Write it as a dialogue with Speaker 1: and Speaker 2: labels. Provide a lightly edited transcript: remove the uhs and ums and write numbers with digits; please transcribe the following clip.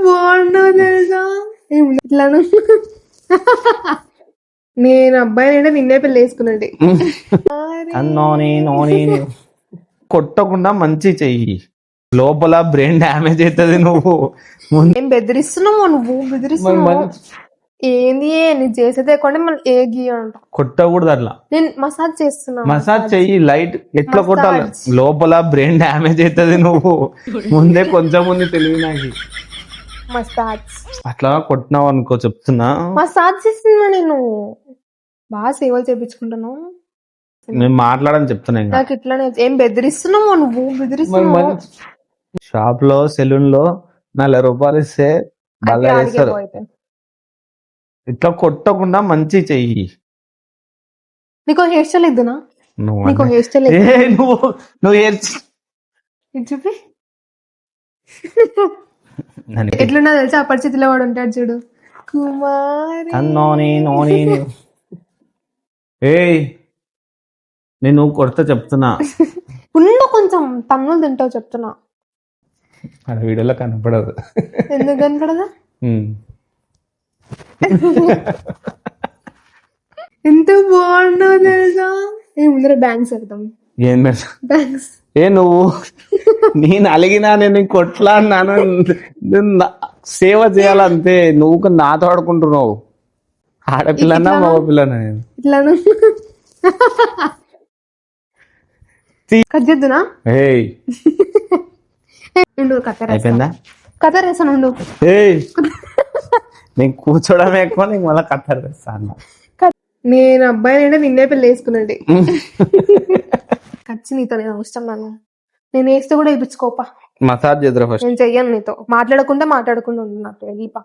Speaker 1: బాగున్నావు తెలుసా ఇట్లాను. నేను అబ్బాయి అంటే నిన్నే పెళ్లి వేసుకున్నాండి.
Speaker 2: కొట్టకుండా మంచి చెయ్యి, లోపల బ్రెయిన్ డ్యామేజ్ అవుతుంది. నువ్వు
Speaker 1: ఏం బెదిరిస్తున్నావు? నువ్వు బెదిరిస్తున్నావు ఏంది? నీకు చేసేది ఎక్కువ మళ్ళీ ఏ గీ అంట.
Speaker 2: కొట్టకూడదు అట్లా.
Speaker 1: నేను మసాజ్ చేస్తున్నా.
Speaker 2: మసాజ్ చెయ్యి, లైట్ ఎట్లా కొట్టాలి? లోపల బ్రెయిన్ డ్యామేజ్ అవుతుంది. నువ్వు ముందే కొంచెం ముందు తెలివి నాకు.
Speaker 1: మసాజ్
Speaker 2: అట్లా కొట్టినావు అనుకో, చెప్తున్నా.
Speaker 1: మసాజ్ చేస్తున్నా నేను, బాగా సేవలు చేపించుకుంటాను.
Speaker 2: నేను మాట్లాడని చెప్తున్నా.
Speaker 1: నాకు ఇట్లానే ఏం బెదిరిస్తున్నావు? నువ్వు బెదిరిస్తున్నావు.
Speaker 2: షాప్ లో సెలూన్ లో 40 రూపాయలు ఇస్తే బాగా వేస్తారు. ఇట్లా కొట్టకుండా మంచి చెయ్యి.
Speaker 1: నీకు హెయిర్ స్టైల్ ఇద్దునా? నీకు హెయిర్ స్టైల్
Speaker 2: నువ్వు హెయిర్
Speaker 1: చూపి. ఎట్లున్నా తెలుసా? అపరిచితిలో వాడు ఉంటాడు చూడు, కుమారి.
Speaker 2: నేను కొడతా చెప్తున్నా.
Speaker 1: ఉండు, కొంచెం తన్నులు తింటావు చెప్తున్నా.
Speaker 2: అక్కడ వీడియోలో కనపడదు.
Speaker 1: ఎందుకు కనపడదా? ఎంత బాగున్నావు తెలుసా? ముందర బ్యాంక్స్ పెడతాం.
Speaker 2: ఏం
Speaker 1: బ్యాంక్స్
Speaker 2: నువ్వు నేను అలిగినా, నేను కొట్లా అన్నాను. సేవ చేయాలంతే. నువ్వు నాతో ఆడుకుంటున్నావు. ఆడపిల్లనా మగపిల్లనా? నేను
Speaker 1: ఇట్లాను. కట్ చేద్దునా?
Speaker 2: అయిపోయిందా?
Speaker 1: కత్తర్ వేసాను ఉండు.
Speaker 2: నేను కూర్చోవడమే ఎక్కువ, నీకు మళ్ళీ కత్తర్ వేస్తాను.
Speaker 1: నేను అబ్బాయి అంటే నిన్నే పెళ్లి వేసుకున్నాండి. ఖర్చు నీతో నేను అవసరం. నేను వేస్తే కూడా ఇప్పించుకోపా.
Speaker 2: మసాజ్ చేద్దాం ఫస్ట్.
Speaker 1: నేను చెయ్యను నీతో. మాట్లాడకుండా ఉండు నాతో. వెళ్ళిపా.